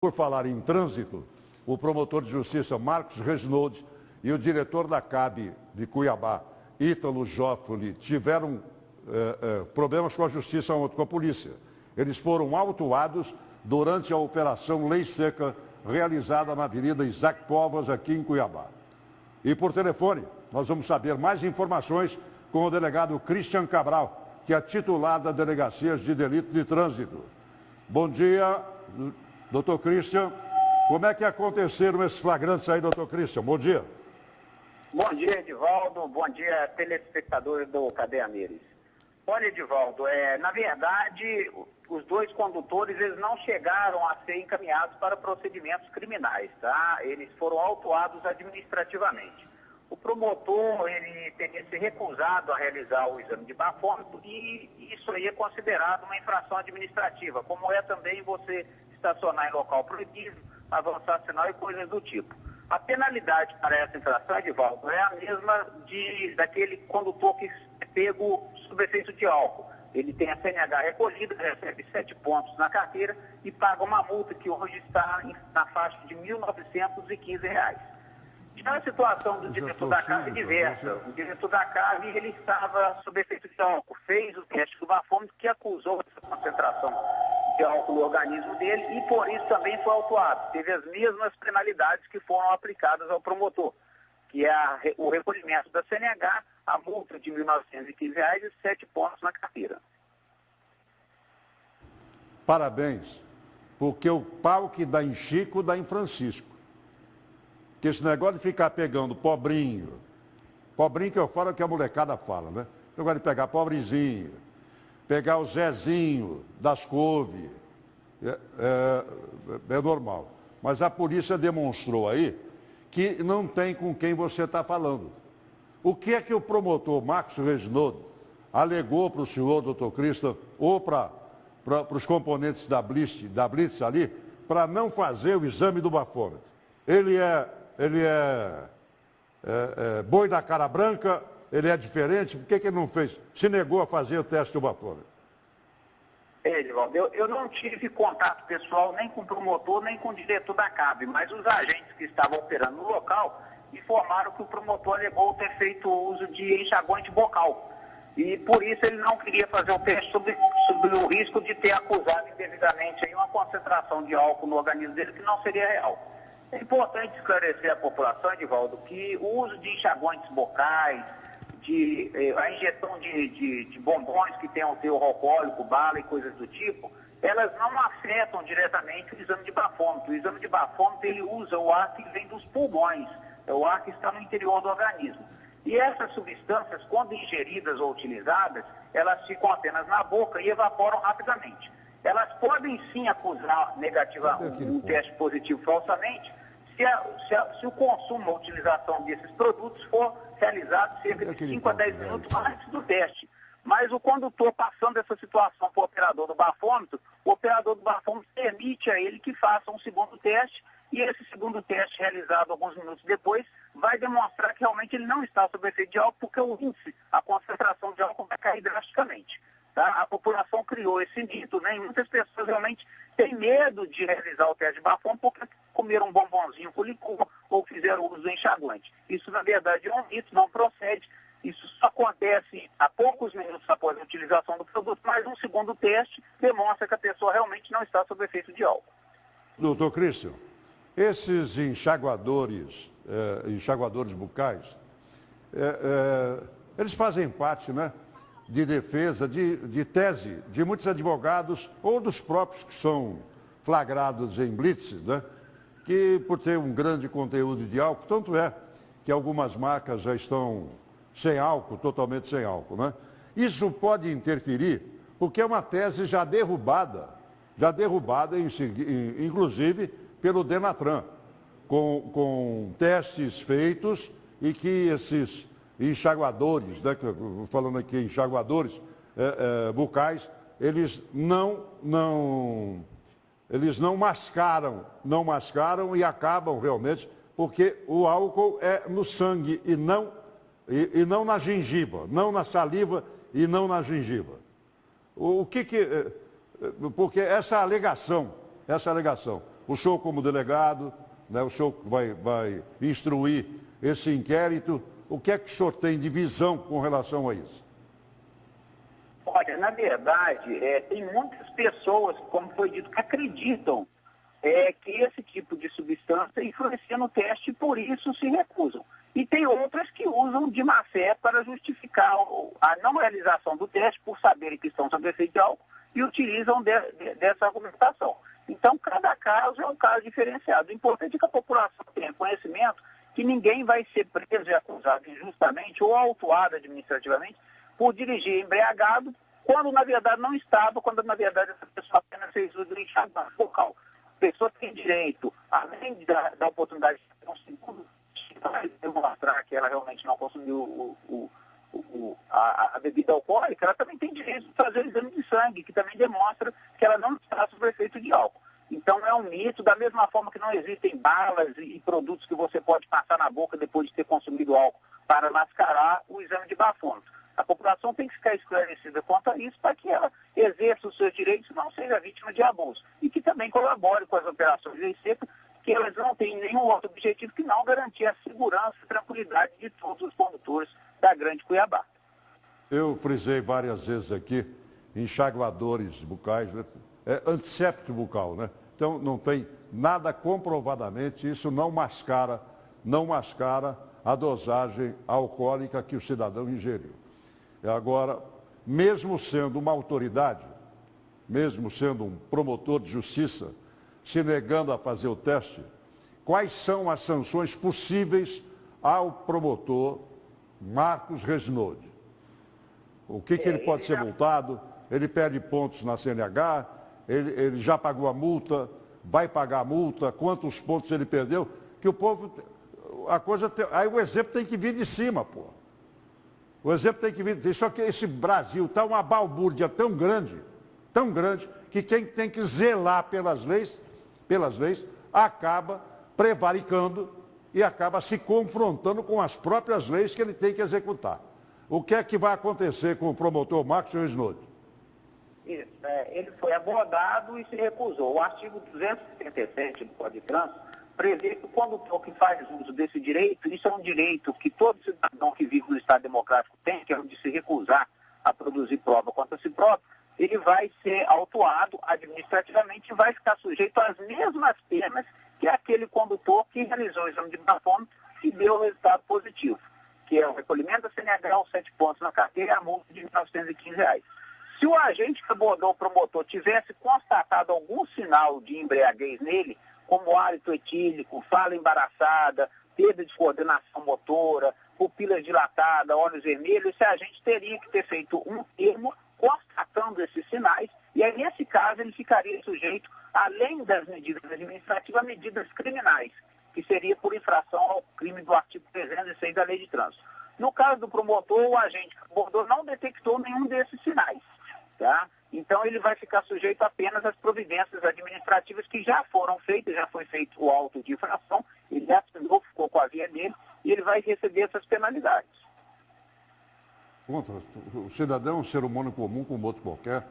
Por falar em trânsito, o promotor de justiça Marcos Reginoldi e o diretor da CAB de Cuiabá, Ítalo Joffoli, tiveram problemas com a justiça ontem, com a polícia. Eles foram autuados durante a operação Lei Seca, realizada na Avenida Isaac Povas, aqui em Cuiabá. E por telefone, nós vamos saber mais informações com o delegado Christian Cabral, que é titular da Delegacia de Delito de Trânsito. Bom dia, doutor Christian. Como é que aconteceram esses flagrantes aí, doutor Christian? Bom dia. Bom dia, Edivaldo. Bom dia, telespectadores do Cadeia Neres. Olha, Edivaldo, na verdade, os dois condutores eles não chegaram a ser encaminhados para procedimentos criminais, tá? Eles foram autuados administrativamente. O promotor, ele teria se recusado a realizar o exame de bafômetro e isso aí é considerado uma infração administrativa, como é também você estacionar em local proibido, avançar sinal e coisas do tipo. A penalidade para essa infração, Edivaldo, é a mesma daquele condutor que é pego sob efeito de álcool. Ele tem a CNH recolhida, recebe 7 pontos na carteira e paga uma multa que hoje está na faixa de R$ 1.915. Já a situação do diretor da CAV é diversa. O diretor da CAV, ele estava sob efeito de álcool, fez o teste do bafômetro que acusou essa concentração de álcool no organismo dele e por isso também foi autuado. Teve as mesmas penalidades que foram aplicadas ao promotor, que é o recolhimento da CNH, a multa de R$ 1.915 e 7 pontos na carteira. Parabéns, porque o pau que dá em Chico, dá em Francisco. Que esse negócio de ficar pegando pobrinho que eu falo que a molecada fala, né? Eu gosto de pegar pobrezinho, pegar o Zezinho das couve, é normal. Mas a polícia demonstrou aí que não tem com quem você está falando. O que é que o promotor Marcos Reginoldi alegou para o senhor, doutor Christian, ou para os componentes da Blitz ali, para não fazer o exame do bafômetro? Ele é boi da cara branca, ele é diferente, por que ele não fez? Se negou a fazer o teste do bafômetro. Edivaldo, eu não tive contato pessoal nem com o promotor, nem com o diretor da CAB, mas os agentes que estavam operando no local informaram que o promotor alegou ter feito uso de enxaguante bucal. E por isso ele não queria fazer o teste sobre o risco de ter acusado indevidamente aí uma concentração de álcool no organismo dele que não seria real. É importante esclarecer à população, Edivaldo, que o uso de enxaguantes bucais, a injeção de bombons que tenham teor alcoólico, bala e coisas do tipo, elas não afetam diretamente o exame de bafômetro. O exame de bafômetro ele usa o ar que vem dos pulmões, é o ar que está no interior do organismo. E essas substâncias, quando ingeridas ou utilizadas, elas ficam apenas na boca e evaporam rapidamente. Elas podem sim acusar um teste positivo falsamente se o consumo ou utilização desses produtos for realizado cerca de 5 a 10 minutos antes do teste. Mas o condutor passando essa situação para o operador do bafômetro, o operador do bafômetro permite a ele que faça um segundo teste e esse segundo teste realizado alguns minutos depois vai demonstrar que realmente ele não está sob efeito de álcool porque o índice, a concentração de álcool vai cair drasticamente. Tá? A população criou esse mito, né? E muitas pessoas realmente têm medo de realizar o teste de bafômetro porque comeram um bombonzinho com licor ou fizeram uso do enxaguante. Isso, na verdade, é um mito, não procede. Isso só acontece a poucos minutos após a utilização do produto, mas um segundo teste demonstra que a pessoa realmente não está sob efeito de álcool. Doutor Christian, esses enxaguadores bucais, eles fazem parte, né, de defesa, de tese de muitos advogados ou dos próprios que são flagrados em blitzes, né, que por ter um grande conteúdo de álcool, tanto é que algumas marcas já estão sem álcool, totalmente sem álcool, né? Isso pode interferir, porque é uma tese já derrubada, inclusive pelo Denatran, com testes feitos e que esses enxaguadores, né, falando aqui enxaguadores bucais, eles não mascaram e acabam realmente, porque o álcool é no sangue e não na gengiva, não na saliva e não na gengiva. Porque essa alegação, o senhor como delegado, né, o senhor vai instruir esse inquérito, o que é que o senhor tem de visão com relação a isso? Olha, na verdade, tem muitas pessoas, como foi dito, que acreditam que esse tipo de substância influencia no teste e por isso se recusam. E tem outras que usam de má fé para justificar a não realização do teste por saberem que estão sob efeito de álcool e utilizam dessa argumentação. Então, cada caso é um caso diferenciado. O importante é que a população tenha conhecimento que ninguém vai ser preso e acusado injustamente ou autuado administrativamente por dirigir embriagado, quando na verdade não estava, quando na verdade essa pessoa apenas fez uso do enxaguante focal. A pessoa tem direito, além da oportunidade de ter um segundo, demonstrar que ela realmente não consumiu a bebida alcoólica, ela também tem direito de fazer o exame de sangue, que também demonstra que ela não está sob efeito de álcool. Então é um mito, da mesma forma que não existem balas e produtos que você pode passar na boca depois de ter consumido álcool para mascarar o exame de bafômetro. A população tem que ficar esclarecida quanto a isso para que ela exerça os seus direitos e não seja vítima de abuso. E que também colabore com as operações de lei seca, que elas não têm nenhum outro objetivo que não garantir a segurança e tranquilidade de todos os condutores da Grande Cuiabá. Eu frisei várias vezes aqui, enxaguadores bucais, né? Antisséptico bucal, né? Então não tem nada comprovadamente, isso não mascara a dosagem alcoólica que o cidadão ingeriu. Agora, mesmo sendo uma autoridade, mesmo sendo um promotor de justiça, se negando a fazer o teste, quais são as sanções possíveis ao promotor Marcos Reginoldi? O que ele pode ser multado? Ele perde pontos na CNH? Ele já pagou a multa? Vai pagar a multa? Quantos pontos ele perdeu? Que o povo... Aí o exemplo tem que vir de cima, pô. O exemplo tem que vir... Só que esse Brasil está uma balbúrdia tão grande, que quem tem que zelar pelas leis, acaba prevaricando e acaba se confrontando com as próprias leis que ele tem que executar. O que é que vai acontecer com o promotor Marcos Reginoldi? Isso, ele foi abordado e se recusou. O artigo 277 do Código de Trânsito prevê que o condutor que faz uso desse direito, isso é um direito que todo cidadão que vive no Estado Democrático tem, que é o de se recusar a produzir prova contra si próprio, ele vai ser autuado administrativamente e vai ficar sujeito às mesmas penas que aquele condutor que realizou o exame de bafômetro e deu o resultado positivo, que é o recolhimento da CNH, os 7 pontos na carteira e a multa de R$ 915. Se o agente que abordou o promotor tivesse constatado algum sinal de embriaguez nele, como hálito etílico, fala embaraçada, perda de coordenação motora, pupilas dilatadas, olhos vermelhos, esse agente teria que ter feito um termo constatando esses sinais, e aí, nesse caso, ele ficaria sujeito, além das medidas administrativas, a medidas criminais, que seria por infração ao crime do artigo 306 da Lei de Trânsito. No caso do promotor, o agente que abordou não detectou nenhum desses sinais, tá? Então, ele vai ficar sujeito apenas às providências administrativas que já foram feitas, já foi feito o auto de infração, ele assinou, ficou com a via dele, e ele vai receber essas penalidades. O cidadão é um ser humano comum como outro qualquer,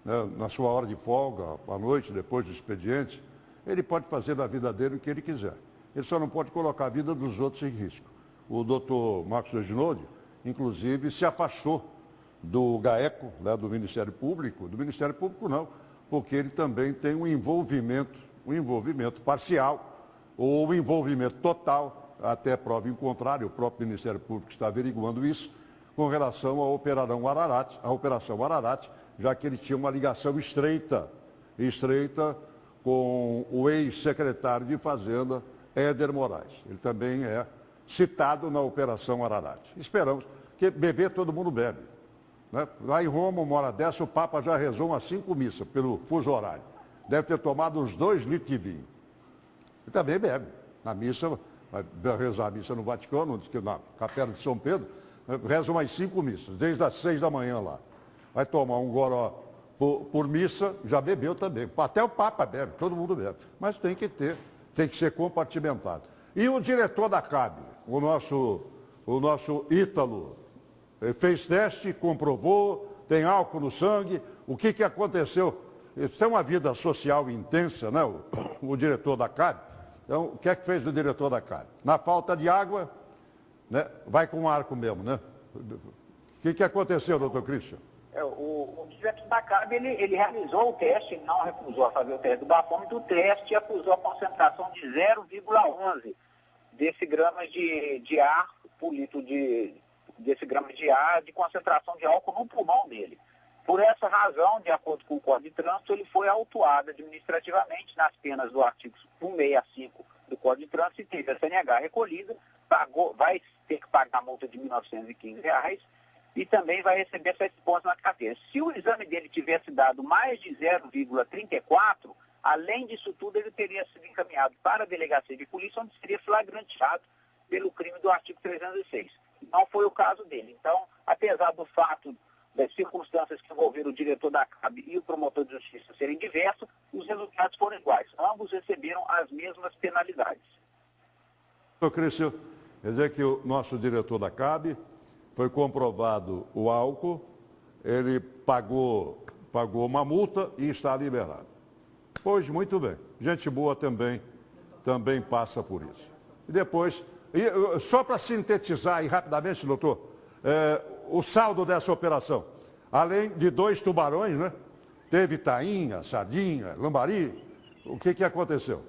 né? Na sua hora de folga, à noite, depois do expediente, ele pode fazer da vida dele o que ele quiser. Ele só não pode colocar a vida dos outros em risco. O doutor Marcos Reginoldi, inclusive, se afastou do GAECO, né, do Ministério Público não, porque ele também tem um envolvimento parcial ou um envolvimento total, até prova em contrário, o próprio Ministério Público está averiguando isso, com relação à Operação Ararat, já que ele tinha uma ligação estreita com o ex-secretário de Fazenda, Éder Moraes. Ele também é citado na Operação Ararat. Esperamos, que beber todo mundo bebe. Né? Lá em Roma, uma hora dessa, o Papa já rezou umas 5 missas pelo fuso horário. Deve ter tomado uns 2 litros de vinho. E também bebe. Na missa, vai rezar a missa no Vaticano, na Capela de São Pedro, reza umas 5 missas, desde as 6 da manhã lá. Vai tomar um goró por missa, já bebeu também. Até o Papa bebe, todo mundo bebe. Mas tem que ser compartimentado. E o diretor da CAB, o nosso Ítalo, fez teste, comprovou, tem álcool no sangue. O que aconteceu Isso tem uma vida social intensa, né? O diretor da CAB. Então, o que é que fez o diretor da CAB? Na falta de água, né? Vai com um arco mesmo, né? O que aconteceu, doutor Christian? O diretor da CAB, ele realizou o teste, não recusou a fazer o teste do bafômetro, o teste acusou a concentração de 0,11 decigramas de ar por litro decigramas de ar de concentração de álcool no pulmão dele. Por essa razão, de acordo com o Código de Trânsito, ele foi autuado administrativamente nas penas do artigo 165 do Código de Trânsito e teve a CNH recolhida, vai ter que pagar a multa de R$ 1.915 e também vai receber 7 pontos na carteira. Se o exame dele tivesse dado mais de 0,34, além disso tudo, ele teria sido encaminhado para a delegacia de polícia, onde seria flagranteado pelo crime do artigo 306. Não foi o caso dele. Então, apesar do fato das circunstâncias que envolveram o diretor da CAB e o promotor de justiça serem diversos, os resultados foram iguais. Ambos receberam as mesmas penalidades. Doutor Christian, quer dizer que o nosso diretor da CAB foi comprovado o álcool, ele pagou uma multa e está liberado. Pois, muito bem. Gente boa também passa por isso. E depois, só para sintetizar aí rapidamente, doutor, o saldo dessa operação, além de 2 tubarões, né? Teve tainha, sardinha, lambari. O que aconteceu?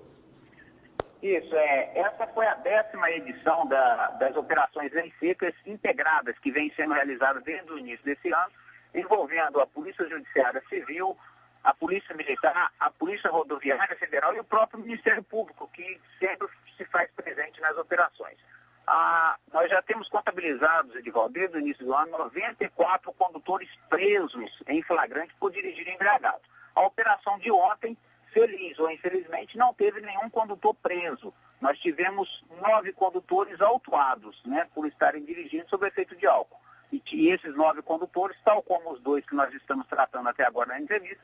Isso, essa foi a 10ª edição das operações em secas integradas que vem sendo realizadas desde o início desse ano, envolvendo a Polícia Judiciária Civil, a Polícia Militar, a Polícia Rodoviária Federal e o próprio Ministério Público, que sempre se faz presente nas operações. Nós já temos contabilizados, Edivaldo, desde o início do ano, 94 condutores presos em flagrante por dirigir embriagado. A operação de ontem, feliz ou infelizmente, não teve nenhum condutor preso. Nós tivemos 9 condutores autuados, né, por estarem dirigindo sob efeito de álcool. E esses 9 condutores, tal como os 2 que nós estamos tratando até agora na entrevista,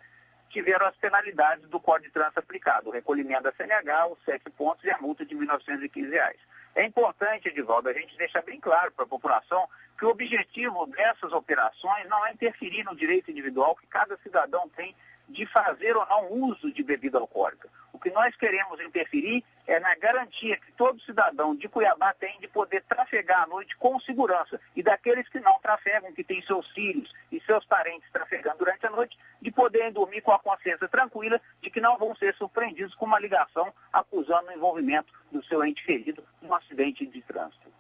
tiveram as penalidades do Código de Trânsito aplicado, o recolhimento da CNH, os 7 pontos e a multa de R$ 1.915. É importante, Edivaldo, a gente deixar bem claro para a população que o objetivo dessas operações não é interferir no direito individual que cada cidadão tem de fazer ou não uso de bebida alcoólica. O que nós queremos interferir é na garantia que todo cidadão de Cuiabá tem de poder trafegar à noite com segurança. E daqueles que não trafegam, que têm seus filhos e seus parentes trafegando durante a noite, de poderem dormir com a consciência tranquila de que não vão ser surpreendidos com uma ligação acusando o envolvimento do seu ente ferido num acidente de trânsito.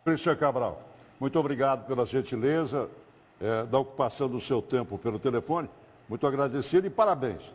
Christian Cabral, muito obrigado pela gentileza da ocupação do seu tempo pelo telefone. Muito agradecido e parabéns.